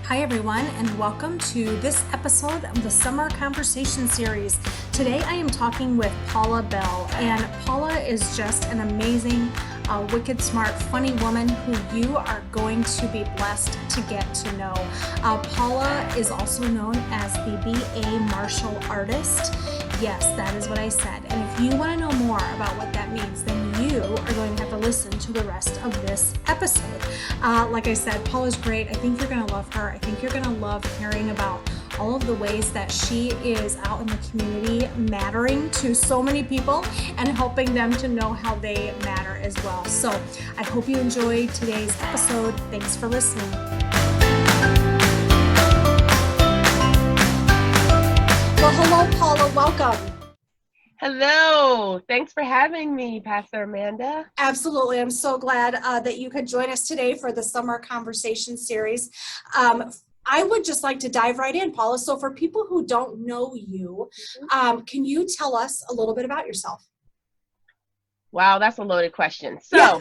Hi, everyone, and welcome to this episode of the Summer Conversation Series. Today, I am talking with Paula Bell, and Paula is just an amazing, wicked, smart, funny woman who you are going to be blessed to get to know. Paula is also known as the B.A. Martial Artist. Yes, that is what I said. And if you want to know more about what that means, then you are going to have to listen to the rest of this episode. Like I said, Paula's great. I think you're going to love her. I think you're going to love hearing about all of the ways that she is out in the community mattering to so many people and helping them to know how they matter as well. So I hope you enjoyed today's episode. Thanks for listening. Well, hello, Paula. Welcome. Hello. Thanks for having me, Pastor Amanda. Absolutely. I'm so glad that you could join us today for the Summer Conversation Series. I would just like to dive right in, Paula. So for people who don't know you, can you tell us a little bit about yourself? Wow, that's a loaded question. So,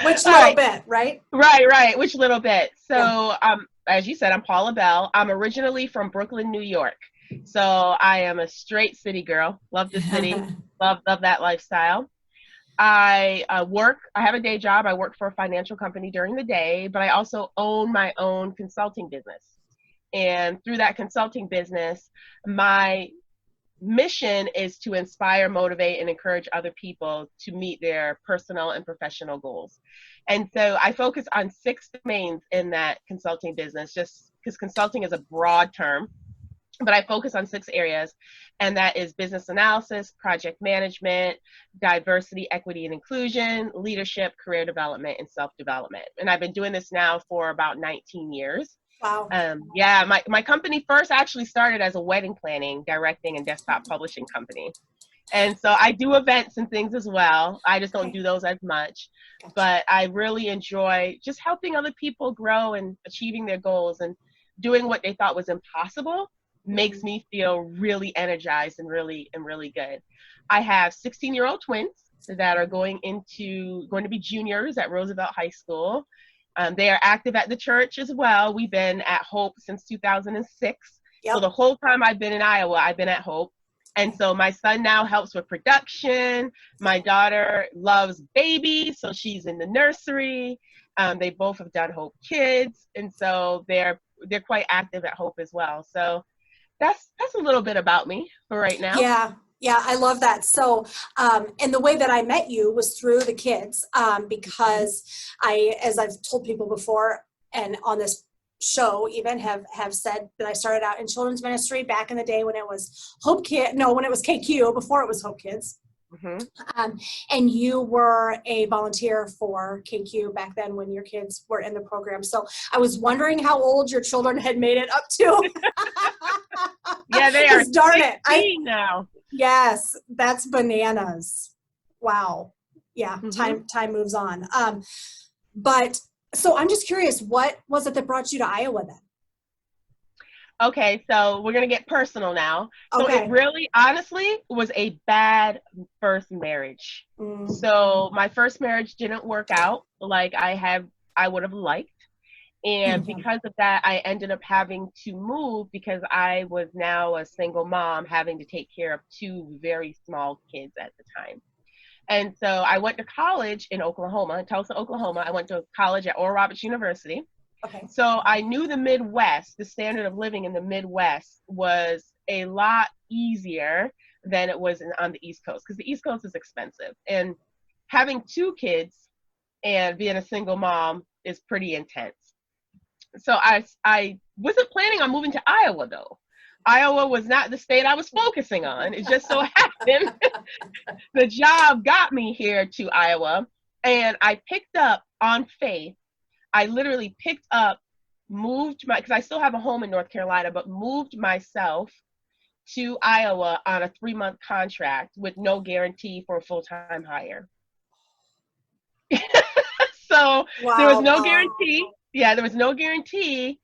which little bit, right? Right. Which little bit? So, as you said, I'm Paula Bell. I'm originally from Brooklyn, New York. So I am a straight city girl. Love the city. love that lifestyle. I have a day job. I work for a financial company during the day, but I also own my own consulting business. And through that consulting business, my mission is to inspire, motivate, and encourage other people to meet their personal and professional goals. And so I focus on 6 domains in that consulting business, just because consulting is a broad term. But I focus on 6 areas, and that is business analysis, project management, diversity, equity, and inclusion, leadership, career development, and self-development. And I've been doing this now for about 19 years. Wow. My company first actually started as a wedding planning, directing, and desktop publishing company. And so I do events and things as well. I just don't do those as much. Gotcha. But I really enjoy just helping other people grow and achieving their goals, and doing what they thought was impossible makes me feel really energized and really good. I have 16-year-old twins that are going to be juniors at Roosevelt High School. They are active at the church as well. We've been at Hope since 2006. Yep. So the whole time I've been in Iowa, I've been at Hope. And so my son now helps with production. My daughter loves babies, so she's in the nursery. They both have done Hope Kids, and so they're quite active at Hope as well. So that's a little bit about me for right now. Yeah, I love that. So, and the way that I met you was through the kids, because as I've told people before, and on this show even have said that I started out in children's ministry back in the day when it was when it was KQ, before it was Hope Kids. Mm-hmm. And you were a volunteer for KQ back then when your kids were in the program. So I was wondering how old your children had made it up to. Yeah, they are. Darn it! Now. Yes, that's bananas. Wow. Yeah, time moves on. But so I'm just curious, what was it that brought you to Iowa then? Okay, so we're going to get personal now. So It really, honestly, was a bad first marriage. So my first marriage didn't work out like I would have liked. And because of that, I ended up having to move because I was now a single mom having to take care of 2 very small kids at the time. And so I went to college in Tulsa, Oklahoma. I went to college at Oral Roberts University. Okay. So I knew the Midwest, the standard of living in the Midwest was a lot easier than it was on the East Coast, because the East Coast is expensive. And having 2 kids and being a single mom is pretty intense. So I wasn't planning on moving to Iowa, though. Iowa was not the state I was focusing on. It just so happened the job got me here to Iowa, and I picked up on faith. I literally picked up, because I still have a home in North Carolina, but moved myself to Iowa on a 3-month contract with no guarantee for a full-time hire. So there was no guarantee. Yeah, there was no guarantee,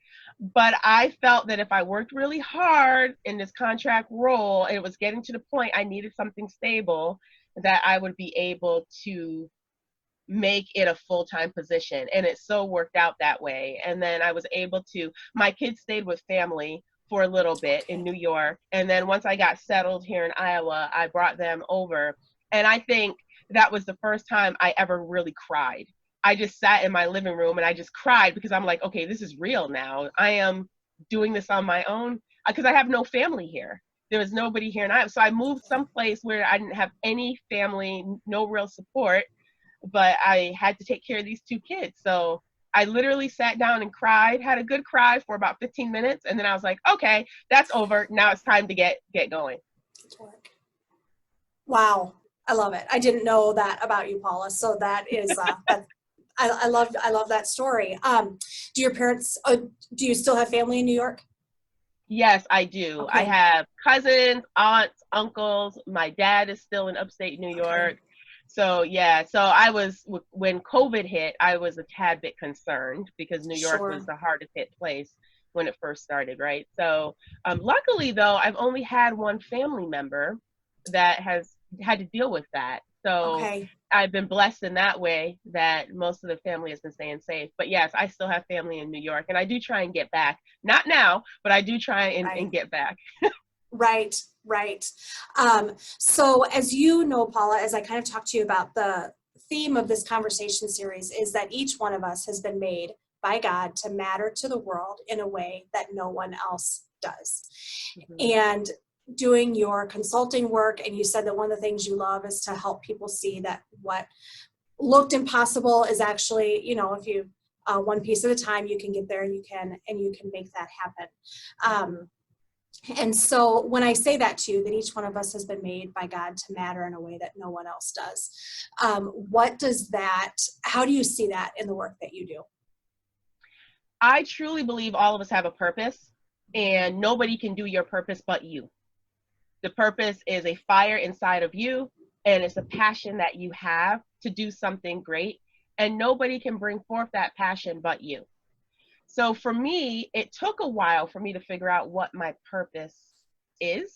but I felt that if I worked really hard in this contract role, and it was getting to the point I needed something stable, that I would be able to make it a full-time position, and it so worked out that way. And then I was able to, my kids stayed with family for a little bit in New York, and then once I got settled here in Iowa, I brought them over. And I think that was the first time I ever really cried. I just sat in my living room and I just cried because I'm like, okay, this is real now. I am doing this on my own because I have no family here. There was nobody here in Iowa. So I moved someplace where I didn't have any family, no real support, but I had to take care of these two kids. So I literally sat down and cried, had a good cry for about 15 minutes. And then I was like, okay, that's over. Now it's time to get going. Wow. I love it. I didn't know that about you, Paula. So that is, I love that story. Do your parents, do you still have family in New York? Yes, I do. Okay. I have cousins, aunts, uncles. My dad is still in upstate New York. So yeah, so when COVID hit, I was a tad bit concerned because New York was the hardest hit place when it first started, right? So luckily though, I've only had one family member that has had to deal with that. So I've been blessed in that way that most of the family has been staying safe. But yes, I still have family in New York, and I do try and get back. Not now, but I do try and get back. Right. So as you know, Paula, as I kind of talked to you about, the theme of this conversation series is that each one of us has been made by God to matter to the world in a way that no one else does. And doing your consulting work, and you said that one of the things you love is to help people see that what looked impossible is actually, if you one piece at a time, you can get there, and you can make that happen. And so when I say that to you, that each one of us has been made by God to matter in a way that no one else does, how do you see that in the work that you do? I truly believe all of us have a purpose, and nobody can do your purpose but you. The purpose is a fire inside of you, and it's a passion that you have to do something great, and nobody can bring forth that passion but you. So for me, it took a while for me to figure out what my purpose is.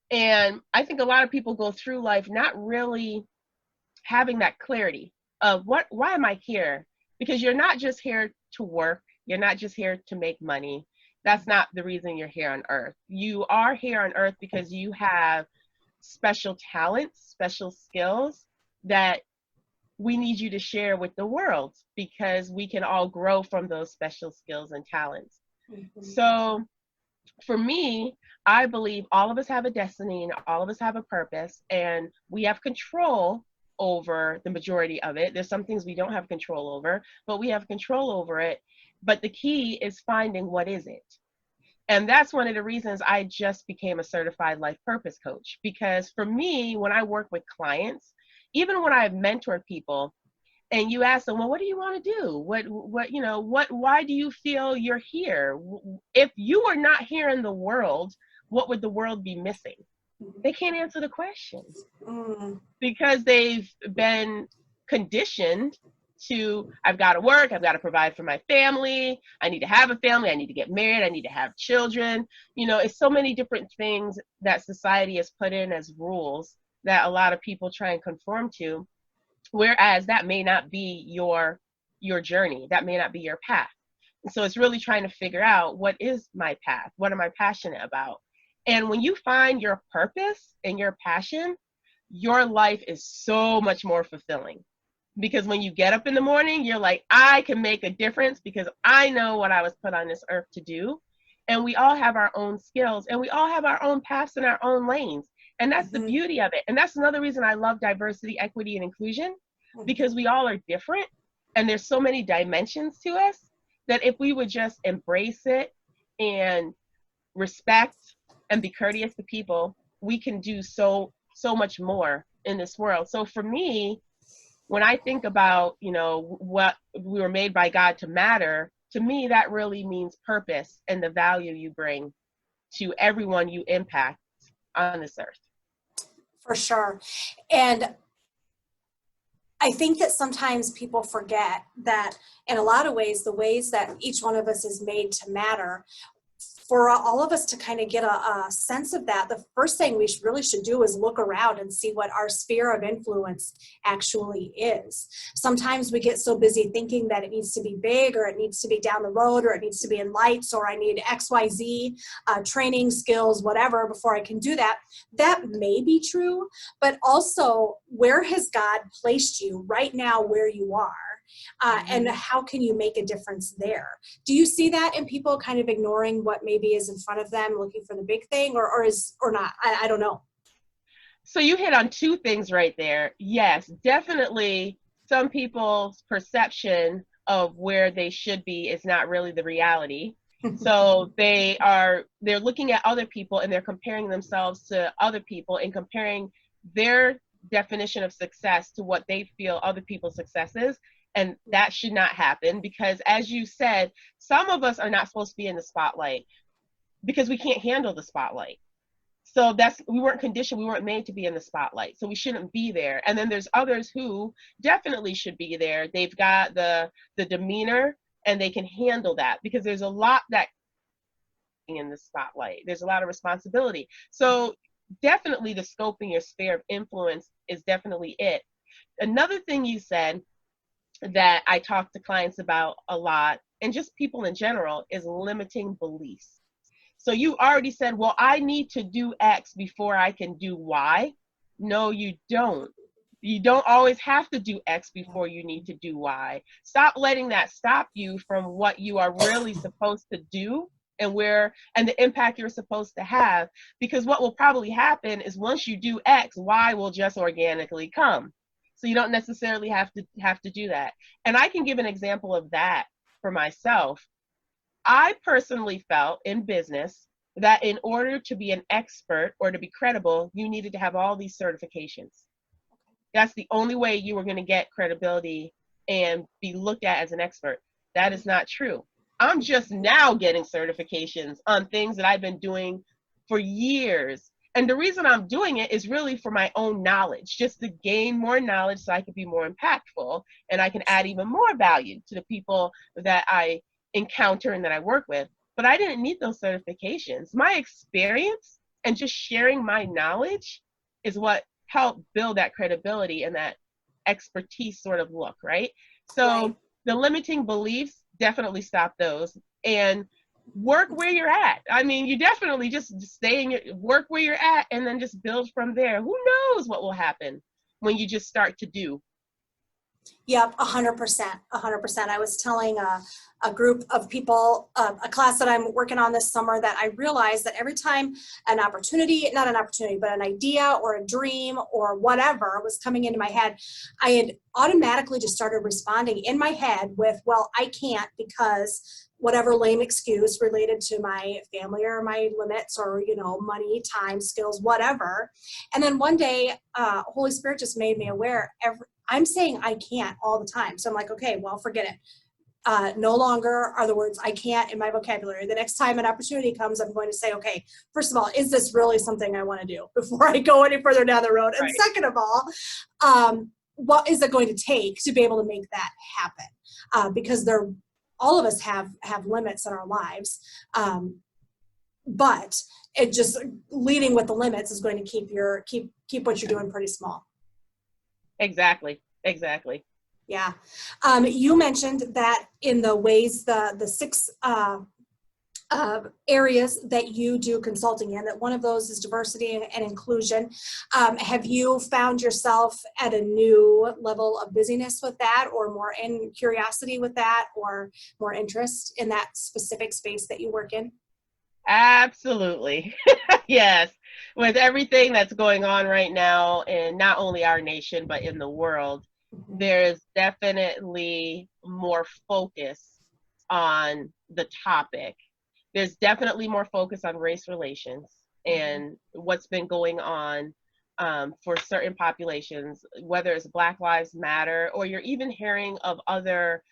And I think a lot of people go through life not really having that clarity of why am I here? Because you're not just here to work. You're not just here to make money. That's not the reason you're here on earth. You are here on earth because you have special talents, special skills that we need you to share with the world, because we can all grow from those special skills and talents. So for me, I believe all of us have a destiny and all of us have a purpose, and we have control over the majority of it. There's some things we don't have control over, but we have control over it. But the key is finding what is it. And that's one of the reasons I just became a certified life purpose coach. Because for me, when I work with clients, even when I've mentored people, and you ask them, well, what do you want to do? Why do you feel you're here? If you were not here in the world, what would the world be missing? They can't answer the question because they've been conditioned to, I've got to work, I've got to provide for my family, I need to have a family, I need to get married, I need to have children. It's so many different things that society has put in as rules that a lot of people try and conform to, whereas that may not be your journey, that may not be your path. And so it's really trying to figure out, what is my path? What am I passionate about? And when you find your purpose and your passion, your life is so much more fulfilling. Because when you get up in the morning, you're like, I can make a difference because I know what I was put on this earth to do. And we all have our own skills, and we all have our own paths and our own lanes. And that's the beauty of it. And that's another reason I love diversity, equity, and inclusion, because we all are different. And there's so many dimensions to us that if we would just embrace it and respect and be courteous to people, we can do so much more in this world. So for me, when I think about, what we were made by God to matter, to me, that really means purpose and the value you bring to everyone you impact on this earth. For sure. And I think that sometimes people forget that in a lot of ways, the ways that each one of us is made to matter, for all of us to kind of get a sense of that, the first thing we really should do is look around and see what our sphere of influence actually is. Sometimes we get so busy thinking that it needs to be big, or it needs to be down the road, or it needs to be in lights, or I need XYZ training, skills, whatever, before I can do that. That may be true, but also, where has God placed you right now where you are? And how can you make a difference there? Do you see that in people kind of ignoring what maybe is in front of them, looking for the big thing, or not? I don't know. So you hit on two things right there. Yes, definitely some people's perception of where they should be is not really the reality. So they're looking at other people and they're comparing themselves to other people and comparing their definition of success to what they feel other people's success is. And that should not happen, because as you said, some of us are not supposed to be in the spotlight because we can't handle the spotlight. So we weren't conditioned, we weren't made to be in the spotlight. So we shouldn't be there. And then there's others who definitely should be there. They've got the demeanor and they can handle that, because there's a lot that in the spotlight. There's a lot of responsibility. So definitely the scope in your sphere of influence is definitely it. Another thing you said that I talk to clients about a lot, and just people in general, is limiting beliefs. So you already said, well, I need to do X before I can do Y. No, you don't. You don't always have to do X before you need to do Y. Stop letting that stop you from what you are really supposed to do and the impact you're supposed to have. Because what will probably happen is once you do X, Y will just organically come. So you don't necessarily have to do that. And I can give an example of that for myself. I personally felt in business that in order to be an expert or to be credible, you needed to have all these certifications. That's the only way you were going to get credibility and be looked at as an expert. That is not true. I'm just now getting certifications on things that I've been doing for years. And the reason I'm doing it is really for my own knowledge, just to gain more knowledge so I can be more impactful and I can add even more value to the people that I encounter and that I work with. But I didn't need those certifications. My experience and just sharing my knowledge is what helped build that credibility and that expertise sort of look, right? So the limiting beliefs, definitely stop those. And work where you're at. I mean, you definitely just work where you're at and then just build from there. Who knows what will happen when you just start to do. Yep, 100%, 100%. I was telling a group of people, a class that I'm working on this summer, that I realized that every time not an opportunity, but an idea or a dream or whatever was coming into my head, I had automatically just started responding in my head with, well, I can't because whatever lame excuse related to my family or my limits or, money, time, skills, whatever. And then one day, Holy Spirit just made me aware I'm saying I can't all the time. So I'm like, okay, well, forget it. No longer are the words I can't in my vocabulary. The next time an opportunity comes, I'm going to say, okay, first of all, is this really something I want to do before I go any further down the road? And second of all, what is it going to take to be able to make that happen? Because all of us have limits in our lives. But it just leading with the limits is going to keep what you're doing pretty small. Exactly. Yeah. You mentioned that in the ways, the 6 areas that you do consulting in, that one of those is diversity and inclusion. Have you found yourself at a new level of busyness with that, or more in curiosity with that, or more interest in that specific space that you work in? Absolutely. Yes. With everything that's going on right now in not only our nation, but in the world, there's definitely more focus on the topic. There's definitely more focus on race relations and what's been going on for certain populations, whether it's Black Lives Matter, or you're even hearing of other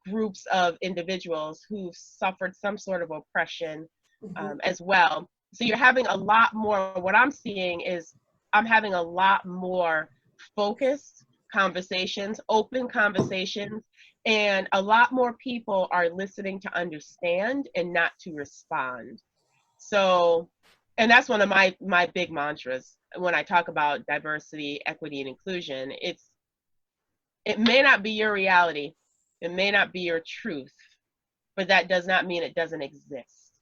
groups of individuals who've suffered some sort of oppression as well. So you're having a lot more, what I'm seeing is I'm having a lot more focused conversations, open conversations, And a lot more people are listening to understand and not to respond. So, and that's one of my big mantras when I talk about diversity, equity, and inclusion. It may not be your reality, it may not be your truth, but that does not mean it doesn't exist,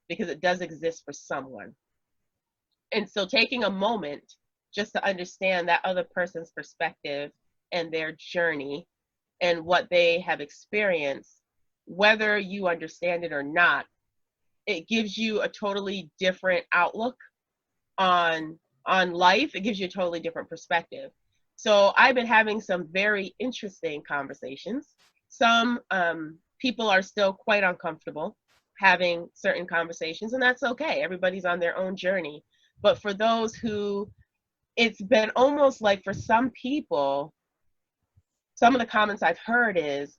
because it does exist for someone. And so taking a moment just to understand that other person's perspective and their journey and what they have experienced, whether you understand it or not, it gives you a totally different outlook on life. It gives you a totally different perspective. So I've been having some very interesting conversations. Some people are still quite uncomfortable having certain conversations, and that's okay. Everybody's on their own journey. But for those who, it's been almost like, for some people, some of the comments I've heard is,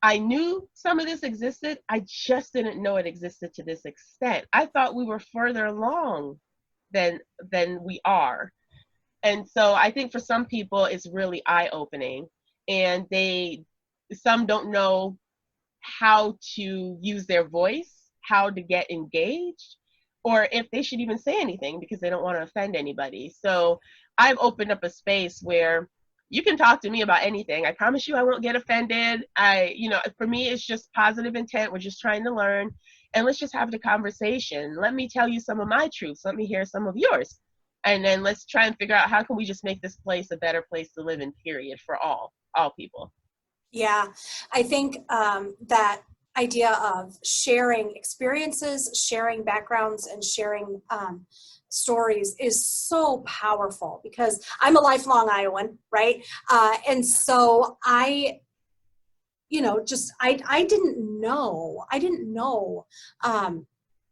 I knew some of this existed, I just didn't know it existed to this extent. I thought we were further along than we are. And so I think for some people it's really eye-opening, and some don't know how to use their voice, how to get engaged, or if they should even say anything because they don't want to offend anybody. So I've opened up a space where you can talk to me about anything. I promise you I won't get offended. For me, it's just positive intent. We're just trying to learn, and let's just have the conversation. Let me tell you some of my truths. Let me hear some of yours. And then let's try and figure out how can we just make this place a better place to live in, period, for all people. Yeah, I think that idea of sharing experiences, sharing backgrounds, and sharing stories is so powerful, because I'm a lifelong Iowan, right? And so I didn't know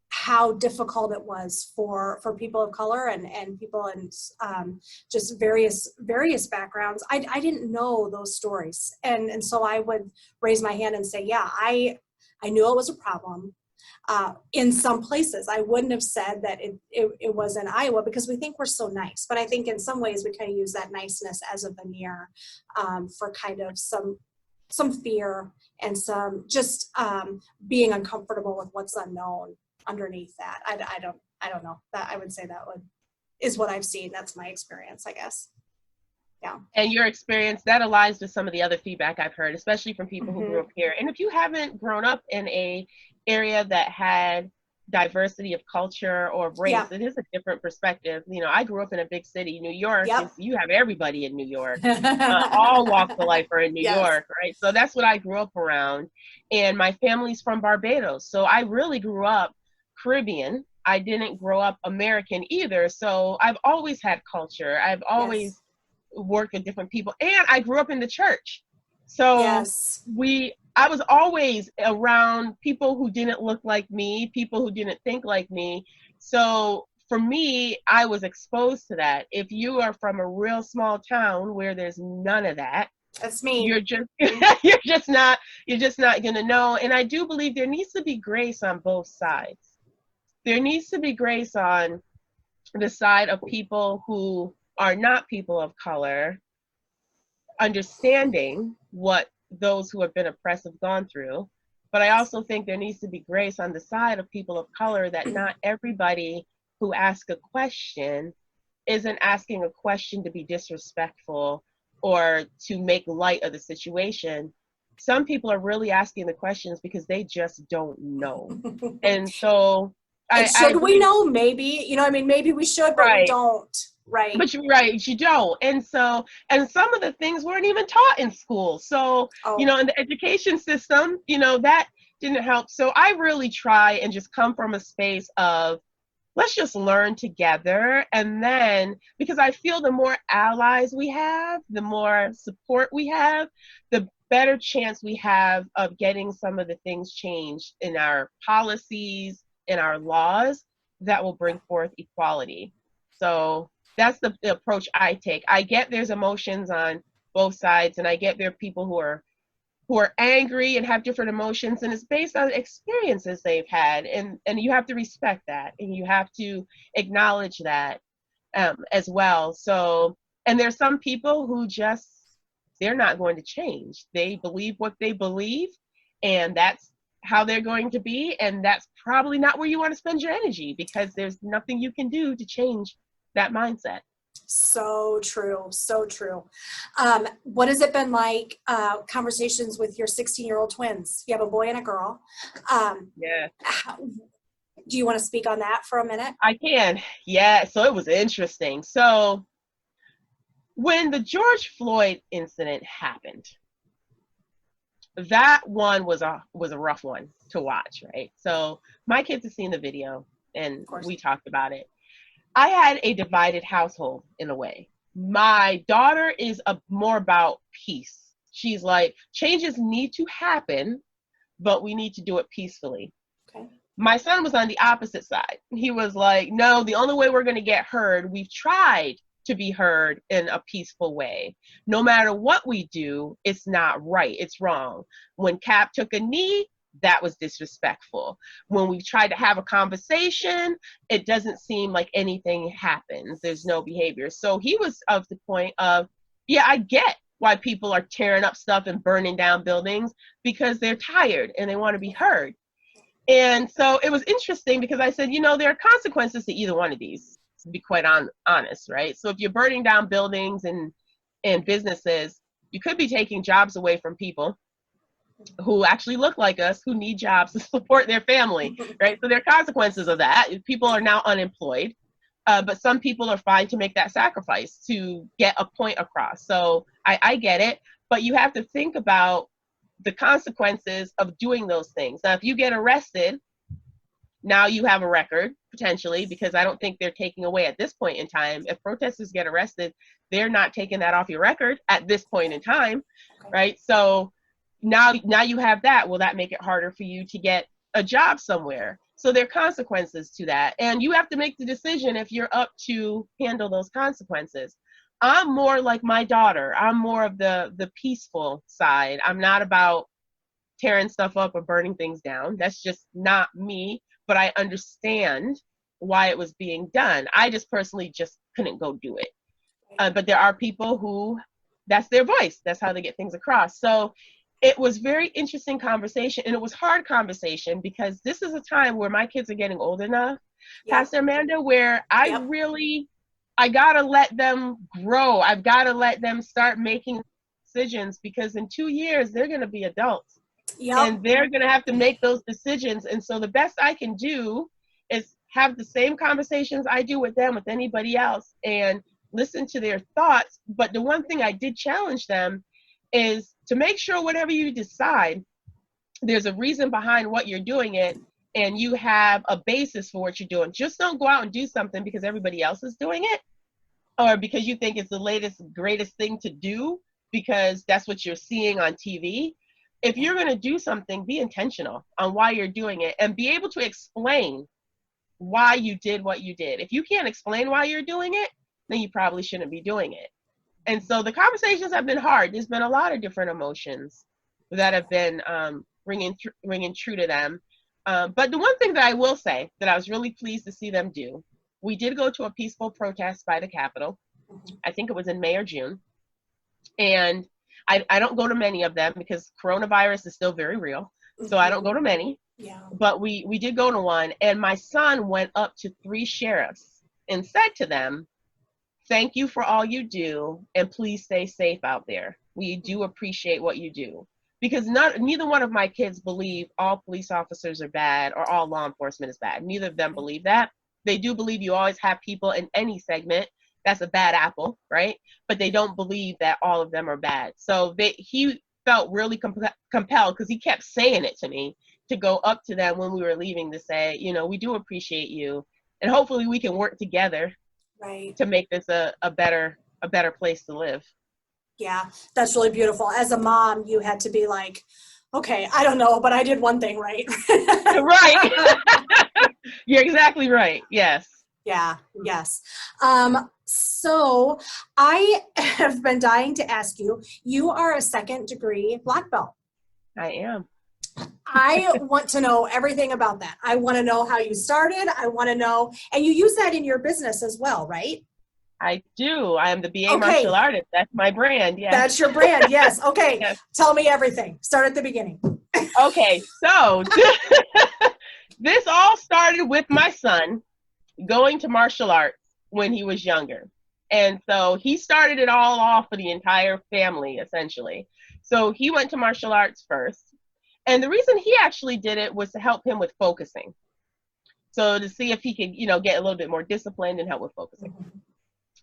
how difficult it was for people of color and people in just various backgrounds. I didn't know those stories, and so I would raise my hand and say, yeah, I knew it was a problem. In some places, I wouldn't have said that it was in Iowa, because we think we're so nice. But I think in some ways we kind of use that niceness as a veneer for kind of some fear and some just being uncomfortable with what's unknown underneath that. I don't know. That I would say is what I've seen. That's my experience, I guess. Yeah. And your experience, that aligns with some of the other feedback I've heard, especially from people who grew up here. And if you haven't grown up in a area that had diversity of culture or race, yeah, it is a different perspective. I grew up in a big city, New York. Yep. You have everybody in New York. All walks of life are in New yes. York, right? So that's what I grew up around. And my family's from Barbados. So I really grew up Caribbean. I didn't grow up American either. So I've always had culture. I've always yes. worked with different people. And I grew up in the church. So yes. I was always around people who didn't look like me, people who didn't think like me. So for me, I was exposed to that. If you are from a real small town where there's none of that, that's me. You're just not going to know. And I do believe there needs to be grace on both sides. There needs to be grace on the side of people who are not people of color, understanding what those who have been oppressed have gone through. But I also think there needs to be grace on the side of people of color, that not everybody who asks a question isn't asking a question to be disrespectful or to make light of the situation. Some people are really asking the questions because they just don't know. And so should we know? Maybe, maybe we should, but right. we don't. Right. But you're right, you don't. And so, and some of the things weren't even taught in school. So, in the education system, that didn't help. So I really try and just come from a space of, let's just learn together. And then, because I feel the more allies we have, the more support we have, the better chance we have of getting some of the things changed in our policies, in our laws, that will bring forth equality. So that's the approach I take. I get there's emotions on both sides, and I get there are people who are angry and have different emotions, and it's based on experiences they've had, and you have to respect that, and you have to acknowledge that as well. So, and there's some people who just they're not going to change. They believe what they believe, and that's how they're going to be. And that's probably not where you want to spend your energy, because there's nothing you can do to change that mindset. So true. So true. What has it been like, conversations with your 16-year-old twins? You have a boy and a girl. Yeah. Do you want to speak on that for a minute? I can. Yeah. So it was interesting. So when the George Floyd incident happened, that one was a rough one to watch, right? So my kids have seen the video and we talked about it. I had a divided household in a way. My daughter is more about peace. She's like, changes need to happen, but we need to do it peacefully. Okay. My son was on the opposite side. He was like, no, the only way we're going to get heard, we've tried to be heard in a peaceful way. No matter what we do, it's not right. It's wrong. When Cap took a knee, that was disrespectful. When we tried to have a conversation, it doesn't seem like anything happens. There's no behavior. So he was of the point of, yeah, I get why people are tearing up stuff and burning down buildings, because they're tired and they want to be heard. And so it was interesting because I said, there are consequences to either one of these, to be quite honest, right? So if you're burning down buildings and businesses, you could be taking jobs away from people who actually look like us, who need jobs to support their family, right? So there are consequences of that. People are now unemployed, but some people are fine to make that sacrifice to get a point across. So I get it, but you have to think about the consequences of doing those things. Now, if you get arrested, now you have a record, potentially, because I don't think they're taking away at this point in time. If protesters get arrested, they're not taking that off your record at this point in time, right? So now you have that. Will that make it harder for you to get a job somewhere? So there are consequences to that. And you have to make the decision if you're up to handle those consequences. I'm more like my daughter. I'm more of the peaceful side. I'm not about tearing stuff up or burning things down. That's just not me, but I understand why it was being done. I just personally just couldn't go do it. But there are people who, that's their voice. That's how they get things across. So it was very interesting conversation, and it was hard conversation because this is a time where my kids are getting old enough, Pastor Amanda, where I gotta let them grow. I've gotta let them start making decisions, because in 2 years, they're gonna be adults. And they're gonna have to make those decisions. And so the best I can do is have the same conversations I do with them, with anybody else, and listen to their thoughts. But the one thing I did challenge them is to make sure whatever you decide, there's a reason behind what you're doing it, and you have a basis for what you're doing. Just don't go out and do something because everybody else is doing it, or because you think it's the latest, greatest thing to do because that's what you're seeing on TV. If you're going to do something, be intentional on why you're doing it and be able to explain why you did what you did. If you can't explain why you're doing it, then you probably shouldn't be doing it. And so the conversations have been hard. There's been a lot of different emotions that have been ringing true to them. But the one thing that I will say that I was really pleased to see them do, we did go to a peaceful protest by the Capitol. I think it was in May or June. And I don't go to many of them because coronavirus is still very real. So I don't go to many. Yeah. But we did go to one. And my son went up to 3 sheriffs and said to them, thank you for all you do, and please stay safe out there. We do appreciate what you do. Because neither one of my kids believe all police officers are bad or all law enforcement is bad. Neither of them believe that. They do believe you always have people in any segment that's a bad apple, right? But they don't believe that all of them are bad. So he felt really compelled, because he kept saying it to me, to go up to them when we were leaving to say, we do appreciate you, and hopefully we can work together to make this a better place to live. Yeah, that's really beautiful. As a mom, you had to be like, okay, I don't know, but I did one thing right. Right. You're exactly right. Yes. Yeah, yes. So I have been dying to ask you, you are a 2nd degree black belt. I am. I want to know everything about that. I want to know how you started. I want to know, and you use that in your business as well, right? I do. I am the BA Okay. martial artist. That's my brand. Yes. That's your brand. Yes. Okay. Yes. Tell me everything. Start at the beginning. Okay. So this all started with my son going to martial arts when he was younger. And so he started it all off for the entire family, essentially. So he went to martial arts first. And the reason he actually did it was to help him with focusing. So to see if he could, get a little bit more disciplined and help with focusing.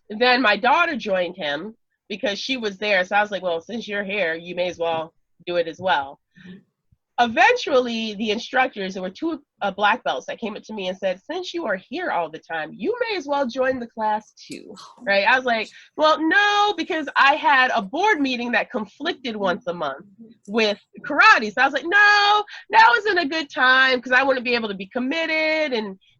Then my daughter joined him because she was there. So I was like, well, since you're here, you may as well do it as well. Eventually, the instructors, there were two black belts that came up to me and said, since you are here all the time, you may as well join the class too, right? I was like, well, no, because I had a board meeting that conflicted once a month with karate. So I was like, no, that wasn't a good time because I wouldn't be able to be committed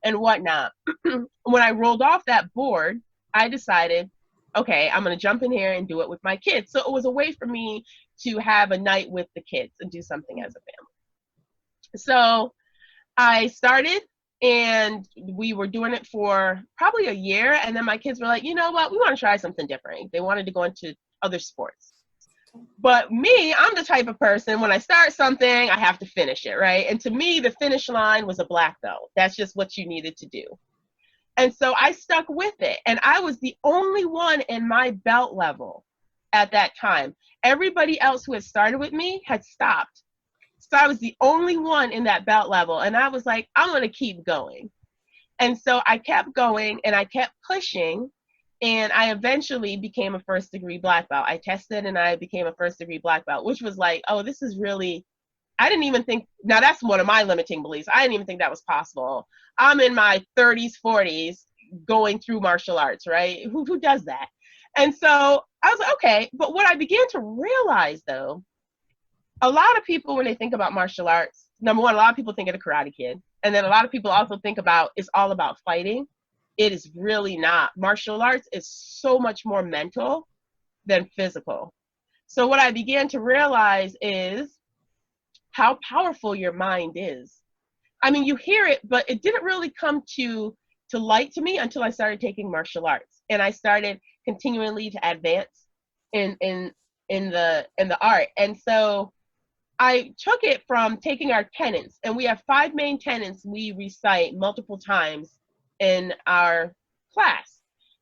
and whatnot. When I rolled off that board, I decided, okay, I'm going to jump in here and do it with my kids. So it was a way for me to have a night with the kids and do something as a family. So I started and we were doing it for probably a year. And then my kids were like, you know what? We want to try something different. They wanted to go into other sports. But me, I'm the type of person, when I start something, I have to finish it, right? And to me, the finish line was a black belt. That's just what you needed to do. And so I stuck with it. And I was the only one in my belt level at that time. Everybody else who had started with me had stopped. So I was the only one in that belt level. And I was like, I'm going to keep going. And so I kept going and I kept pushing. And I eventually became a first degree black belt. I tested and I became a first degree black belt, which was like, oh, this is really, I didn't even think, now that's one of my limiting beliefs. I didn't even think that was possible. I'm in my 30s, 40s going through martial arts, right? Who does that? And so I was like, okay. But what I began to realize, though, a lot of people, when they think about martial arts, number one, a lot of people think of the Karate Kid. And then a lot of people also think about it's all about fighting. It is really not. Martial arts is so much more mental than physical. So what I began to realize is how powerful your mind is. I mean, you hear it, but it didn't really come to light to me until I started taking martial arts. And I started continually to advance in the art. And so I took it from taking our tenets, and we have 5 main tenets we recite multiple times in our class.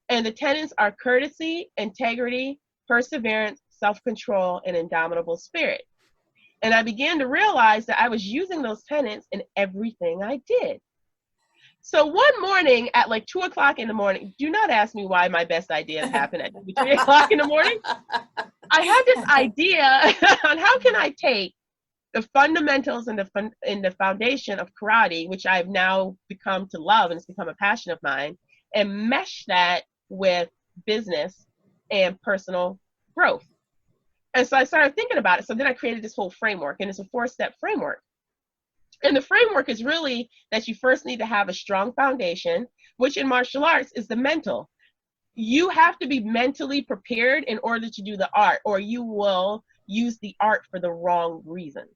And the tenets are courtesy, integrity, perseverance, self-control, and indomitable spirit. And I began to realize that I was using those tenets in everything I did. So one morning at like 2 o'clock in the morning, do not ask me why my best ideas happen at 3 o'clock in the morning. I had this idea on how can I take the fundamentals and the foundation of karate, which I've now become to love and it's become a passion of mine, and mesh that with business and personal growth. And so I started thinking about it. So then I created this whole framework, and it's a 4-step framework. And the framework is really that you first need to have a strong foundation, which in martial arts is the mental. You have to be mentally prepared in order to do the art, or you will use the art for the wrong reasons.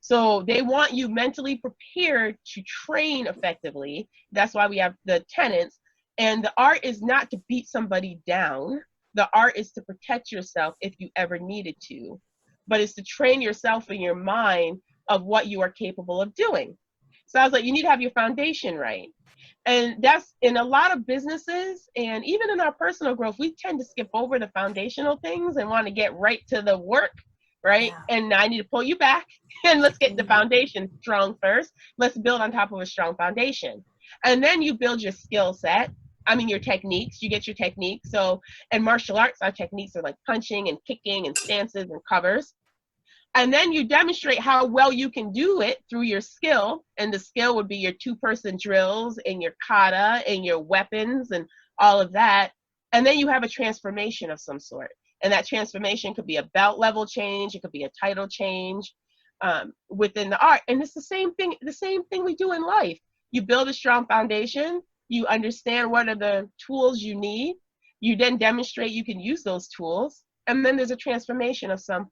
So they want you mentally prepared to train effectively. That's why we have the tenets. And the art is not to beat somebody down. The art is to protect yourself if you ever needed to. But it's to train yourself in your mind of what you are capable of doing. So I was like, you need to have your foundation right. And that's in a lot of businesses, and even in our personal growth, we tend to skip over the foundational things and want to get right to the work, right? Yeah. And I need to pull you back and let's get the foundation strong first. Let's build on top of a strong foundation. And then you build your skill set. I mean, your techniques, you get your techniques. So in martial arts, our techniques are like punching and kicking and stances and covers. And then you demonstrate how well you can do it through your skill. And the skill would be your 2-person drills and your kata and your weapons and all of that. And then you have a transformation of some sort. And that transformation could be a belt level change. It could be a title change within the art. And it's the same thing we do in life. You build a strong foundation. You understand what are the tools you need. You then demonstrate you can use those tools. And then there's a transformation of some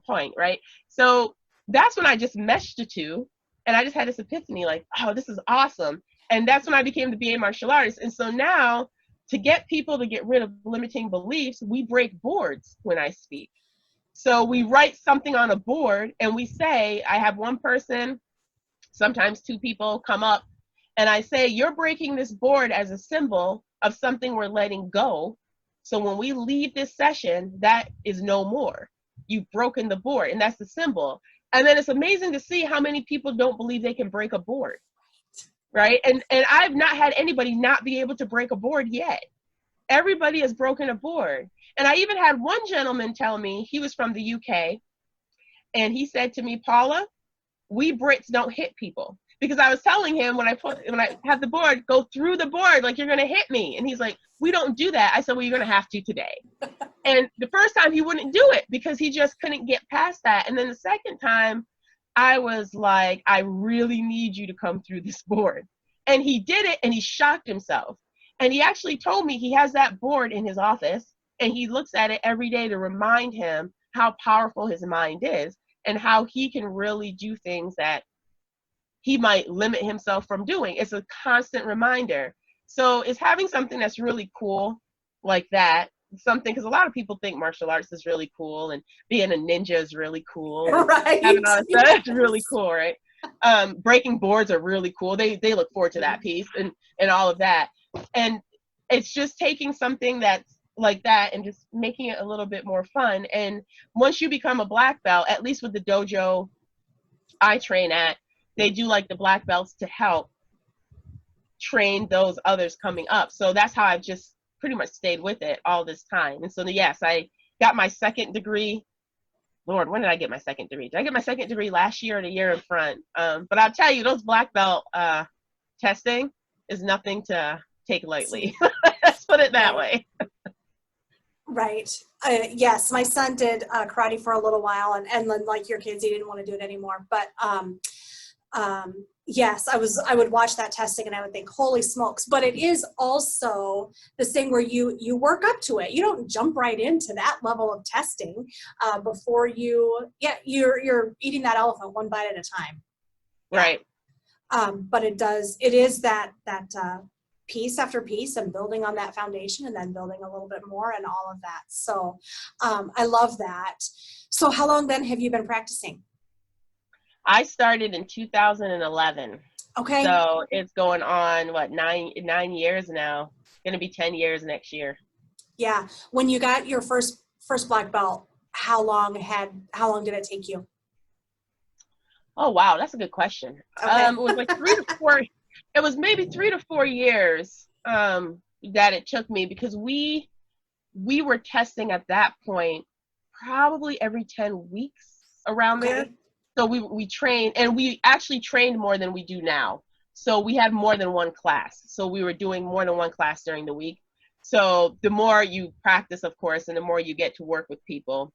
point, right? So that's when I just meshed the two, and I just had this epiphany like, oh, this is awesome. And that's when I became the BA martial artist. And so now to get people to get rid of limiting beliefs, we break boards when I speak. So we write something on a board and we say, I have one person, sometimes two people come up, and I say, you're breaking this board as a symbol of something we're letting go. So when we leave this session, that is no more. You've broken the board, and that's the symbol. And then it's amazing to see how many people don't believe they can break a board, right? And I've not had anybody not be able to break a board yet. Everybody has broken a board. And I even had one gentleman tell me, he was from the UK, and he said to me, Paula, we Brits don't hit people. Because I was telling him when I have the board, go through the board like you're going to hit me. And he's like, we don't do that. I said, well, you're going to have to today. And the first time he wouldn't do it because he just couldn't get past that. And then the second time I was like, I really need you to come through this board. And he did it, and he shocked himself. And he actually told me he has that board in his office, and he looks at it every day to remind him how powerful his mind is and how he can really do things that he might limit himself from doing. It's a constant reminder. So it's having something that's really cool like that, something, because a lot of people think martial arts is really cool and being a ninja is really cool. Right. Having all that stuff is really cool, right? Breaking boards are really cool. They look forward to that piece and all of that. And it's just taking something that's like that and just making it a little bit more fun. And once you become a black belt, at least with the dojo I train at, they do like the black belts to help train those others coming up. So that's how I've just pretty much stayed with it all this time. And so yes, I got my second degree. Lord, when did I get my second degree? Did I get my second degree last year or the year in front? But I'll tell you, those black belt testing is nothing to take lightly. Let's put it that way. Right. Yes, my son did karate for a little while, and then like your kids, he didn't want to do it anymore. But yes, I would watch that testing and I would think, holy smokes. But it is also this thing where you work up to it. You don't jump right into that level of testing before you're eating that elephant one bite at a time. Right. But it is that piece after piece and building on that foundation and then building a little bit more and all of that. So I love that. So how long then have you been practicing? I started in 2011. Okay. So it's going on, what, 9 years now. Going to be 10 years next year. Yeah. When you got your first black belt, how long did it take you? Oh, wow. That's a good question. Okay. It was like 3 to 4. It was maybe 3 to 4 years that it took me, because we were testing at that point probably every 10 weeks around there. So we trained, and we actually trained more than we do now. So we had more than one class. So we were doing more than one class during the week. So the more you practice, of course, and the more you get to work with people,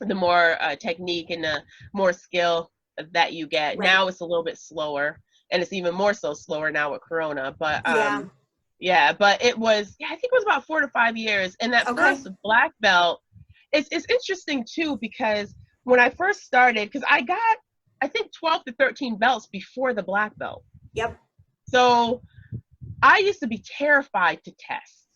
the more technique and the more skill that you get. Right. Now it's a little bit slower, and it's even more so slower now with Corona. But yeah, but it was, I think it was about 4 to 5 years. And that first black belt, it's interesting too, because when I first started, because I got, I think 12 to 13 belts before the black belt. Yep. So I used to be terrified to test,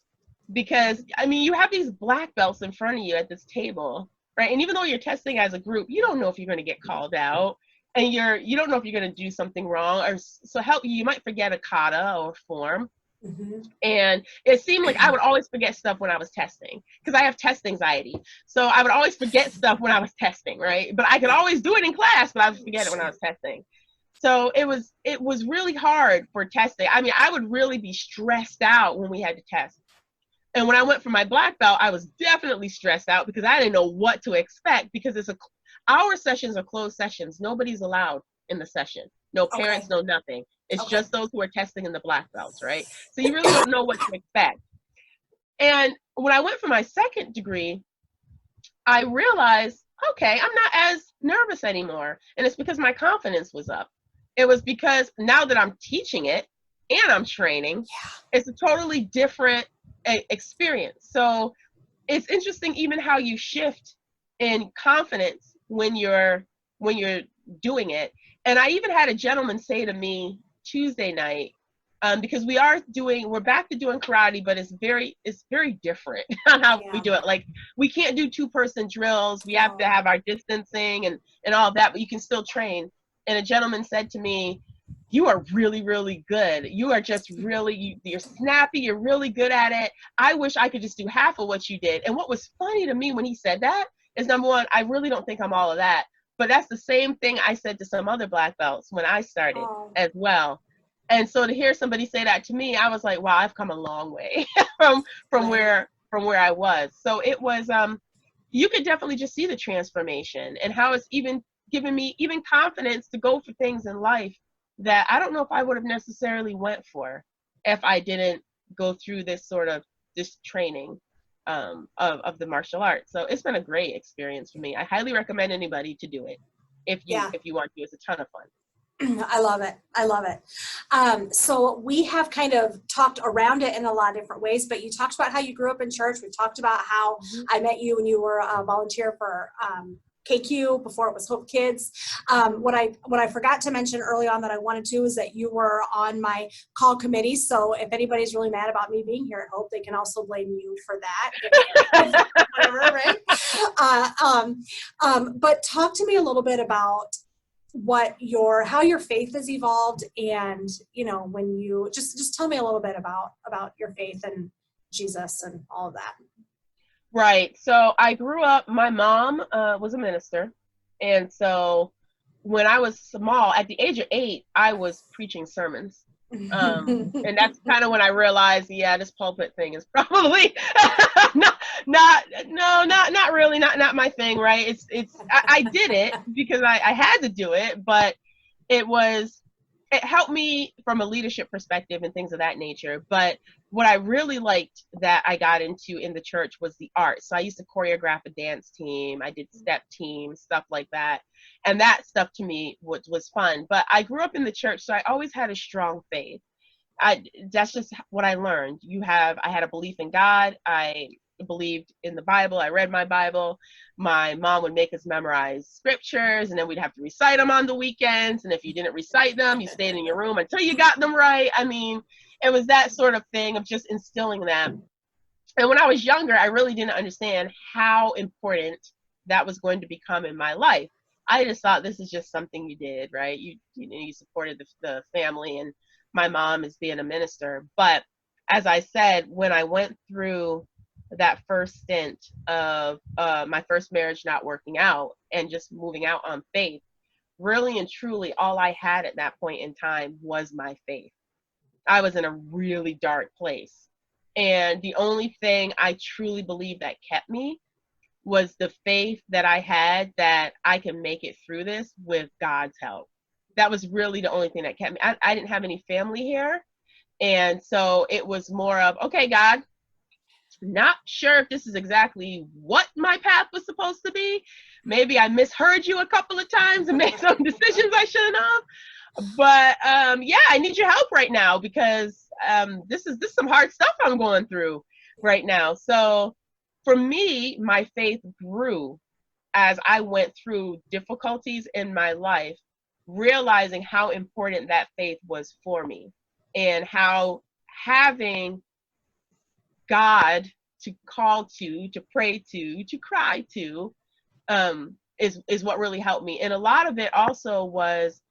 because, I mean, you have these black belts in front of you at this table, right? And even though you're testing as a group, you don't know if you're going to get called out, and you don't know if you're going to do something wrong, or so help you might forget a kata or form. Mm-hmm. And it seemed like I would always forget stuff when I was testing, because I have test anxiety. So I would always forget stuff when I was testing, right? But I could always do it in class, but I would forget it when I was testing. So it was really hard for testing. I mean, I would really be stressed out when we had to test. And when I went for my black belt, I was definitely stressed out because I didn't know what to expect, because our sessions are closed sessions. Nobody's allowed in the session. No parents, no nothing. It's just those who are testing in the black belts, right? So you really don't know what to expect. And when I went for my second degree, I realized, okay, I'm not as nervous anymore. And it's because my confidence was up. It was because now that I'm teaching it and I'm training, it's a totally different experience. So it's interesting even how you shift in confidence when you're doing it. And I even had a gentleman say to me Tuesday night, because we're back to doing karate, but it's very different on how we do it. Like, we can't do 2-person drills. We have to have our distancing and all of that, but you can still train. And a gentleman said to me, "You are really, really good. You are just really, you're snappy. You're really good at it. I wish I could just do half of what you did." And what was funny to me when he said that is, number one, I really don't think I'm all of that. But that's the same thing I said to some other black belts when I started as well. And so to hear somebody say that to me, I was like, wow, I've come a long way from where I was. So it was, you could definitely just see the transformation and how it's even given me even confidence to go for things in life that I don't know if I would have necessarily went for if I didn't go through this training of the martial arts. So it's been a great experience for me. I highly recommend anybody to do it if you want to. It's a ton of fun. I love it. I love it. So we have kind of talked around it in a lot of different ways, but you talked about how you grew up in church. We talked about how I met you when you were a volunteer for KQ before it was Hope Kids. What I forgot to mention early on that I wanted to is that you were on my call committee. So if anybody's really mad about me being here at Hope, they can also blame you for that. Whatever, right? But talk to me a little bit about how your faith has evolved, and when you just tell me a little bit about your faith and Jesus and all of that. Right. So I grew up, my mom was a minister, and so when I was small, at the age of 8, I was preaching sermons. And that's kind of when I realized, this pulpit thing is probably not really not my thing, right? I did it because I had to do it, but it helped me from a leadership perspective and things of that nature. But what I really liked that I got into in the church was the art. So I used to choreograph a dance team. I did step teams, stuff like that. And that stuff to me was fun. But I grew up in the church, so I always had a strong faith. That's just what I learned. I had a belief in God. I believed in the Bible. I read my Bible. My mom would make us memorize scriptures, and then we'd have to recite them on the weekends. And if you didn't recite them, you stayed in your room until you got them right. I mean, it was that sort of thing of just instilling them. And when I was younger, I really didn't understand how important that was going to become in my life. I just thought this is just something you did, right? You supported the family, and my mom is being a minister. But as I said, when I went through that first stint of my first marriage not working out and just moving out on faith, really and truly all I had at that point in time was my faith. I was in a really dark place. And the only thing I truly believe that kept me was the faith that I had that I can make it through this with God's help. That was really the only thing that kept me. I didn't have any family here. And so it was more of, okay, God, not sure if this is exactly what my path was supposed to be. Maybe I misheard you a couple of times and made some decisions I shouldn't have. But I need your help right now because this is some hard stuff I'm going through right now. So for me, my faith grew as I went through difficulties in my life, realizing how important that faith was for me and how having God to call to pray to cry to is what really helped me. And a lot of it also was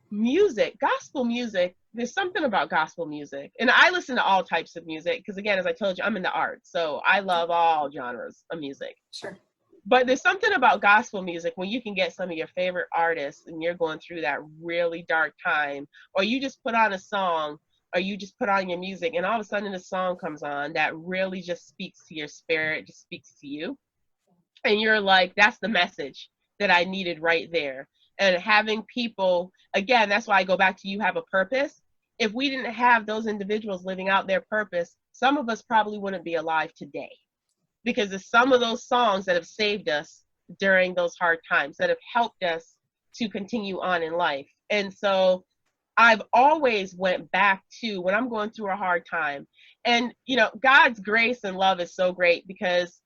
music, gospel music. There's something about gospel music, and I listen to all types of music because, again, as I told you, I'm in the arts, so I love all genres of music. Sure. But there's something about gospel music when you can get some of your favorite artists and you're going through that really dark time, or you just put on a song, or you just put on your music, and all of a sudden a song comes on that really just speaks to your spirit, just speaks to you, and you're like, that's the message that I needed right there. And having people, again, that's why I go back to you have a purpose. If we didn't have those individuals living out their purpose, some of us probably wouldn't be alive today, because it's some of those songs that have saved us during those hard times, that have helped us to continue on in life. And so I've always went back to when I'm going through a hard time. And, God's grace and love is so great because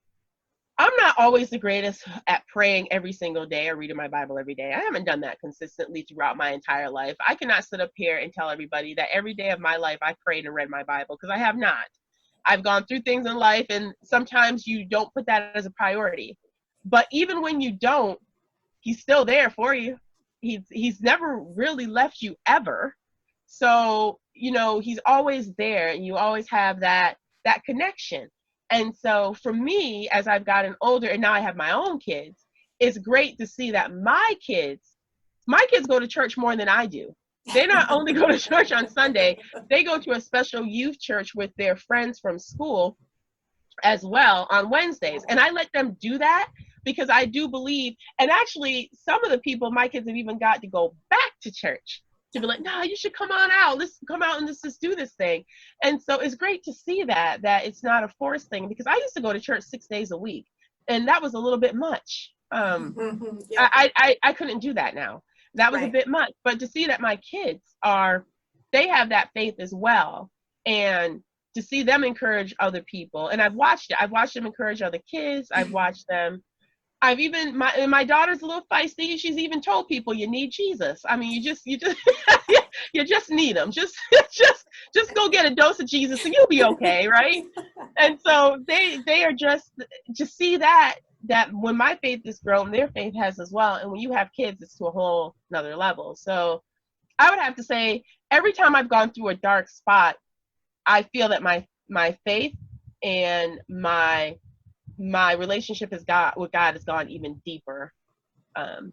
I'm not always the greatest at praying every single day or reading my Bible every day. I haven't done that consistently throughout my entire life. I cannot sit up here and tell everybody that every day of my life I prayed and read my Bible, because I have not. I've gone through things in life, and sometimes you don't put that as a priority. But even when you don't, he's still there for you. He's never really left you ever. So, he's always there, and you always have that connection. And so for me, as I've gotten older and now I have my own kids, it's great to see that my kids go to church more than I do. They not only go to church on Sunday, they go to a special youth church with their friends from school as well on Wednesdays. And I let them do that because I do believe, and actually some of the people, my kids have even got to go back to church to be like, no, you should come on out. Let's come out and let's just do this thing. And so it's great to see that it's not a forced thing, because I used to go to church 6 days a week, and that was a little bit much. Yeah. I couldn't do that now. That was a bit much. But to see that my kids they have that faith as well, and to see them encourage other people. And I've watched it. I've watched them encourage other kids. I've watched them. My daughter's a little feisty. She's even told people, you need Jesus. I mean, you just you just need him. Just go get a dose of Jesus and you'll be okay, right? And so they are just to see that when my faith has grown, their faith has as well. And when you have kids, it's to a whole another level. So I would have to say, every time I've gone through a dark spot, I feel that my faith and my relationship with God has gone even deeper,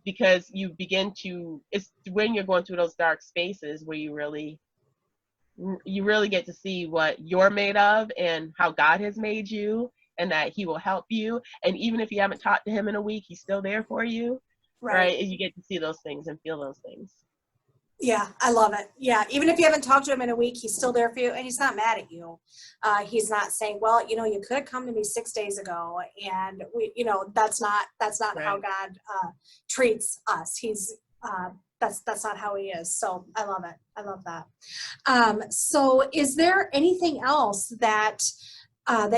because you begin to, it's when you're going through those dark spaces where you really get to see what you're made of and how God has made you, and that he will help you. And even if you haven't talked to him in a week, he's still there for you, right? And you get to see those things and feel those things. Yeah, I love it. Yeah, even if you haven't talked to him in a week, he's still there for you, and he's not mad at you. He's not saying, well, you could have come to me 6 days ago, and that's not how God treats us. He's that's not how he is. So I love it. I love that. So is there anything else that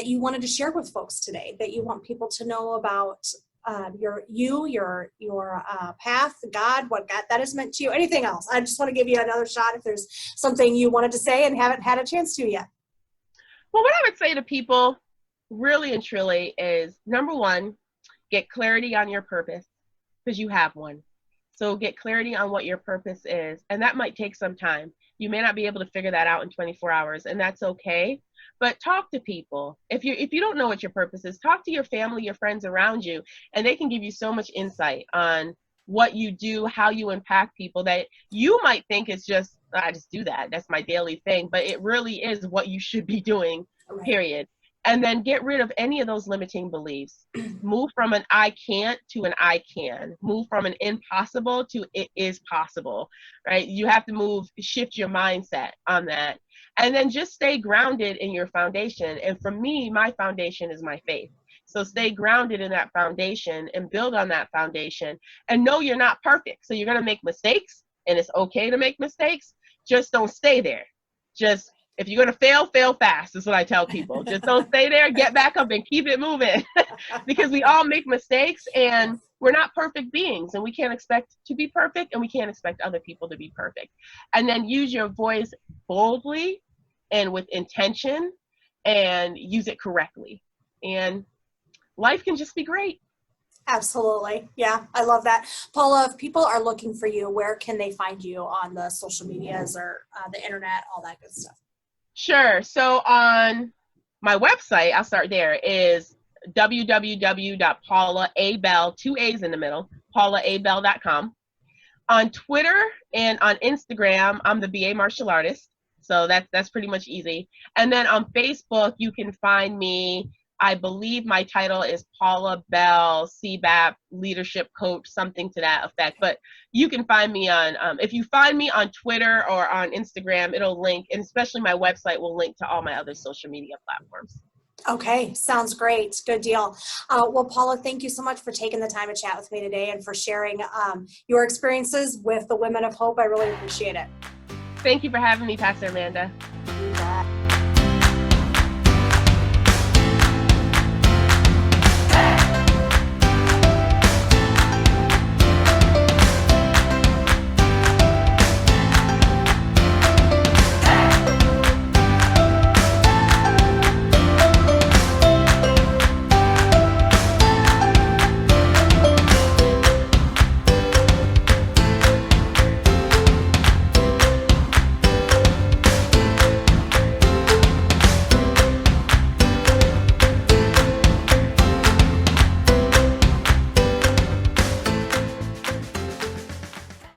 you wanted to share with folks today, that you want people to know about your path, God, what God that has meant to you? Anything else? I just want to give you another shot if there's something you wanted to say and haven't had a chance to yet. Well, what I would say to people really and truly is, number one, get clarity on your purpose, because you have one. So get clarity on what your purpose is, and that might take some time. You may not be able to figure that out in 24 hours, and that's okay. But talk to people. If you don't know what your purpose is, talk to your family, your friends around you, and they can give you so much insight on what you do, how you impact people, that you might think it's just, I just do that. That's my daily thing. But it really is what you should be doing, period. And then get rid of any of those limiting beliefs. Move from an I can't to an I can. Move from an impossible to it is possible, right? You have to shift your mindset on that. And then just stay grounded in your foundation. And for me, my foundation is my faith. So stay grounded in that foundation and build on that foundation, and know you're not perfect. So you're going to make mistakes, and it's okay to make mistakes. Just don't stay there. Just, if you're going to fail fast. Is what I tell people. Just don't stay there, get back up and keep it moving. Because we all make mistakes, and we're not perfect beings, and we can't expect to be perfect, and we can't expect other people to be perfect. And then use your voice boldly and with intention, and use it correctly. And life can just be great. Absolutely. Yeah, I love that. Paula, if people are looking for you, where can they find you on the social medias or the internet, all that good stuff? Sure. So on my website, I'll start there, is www.paulaabell, 2 A's in the middle, paulaabell.com. On Twitter and on Instagram, I'm the BA martial artist. So that's pretty much easy. And then on Facebook, you can find me. I believe my title is Paula Bell, CBAP leadership coach, something to that effect. But you can find me on, if you find me on Twitter or on Instagram, it'll link, and especially my website will link to all my other social media platforms. Okay, sounds great. Good deal. Well, Paula, thank you so much for taking the time to chat with me today and for sharing your experiences with the Women of Hope. I really appreciate it. Thank you for having me, Pastor Amanda.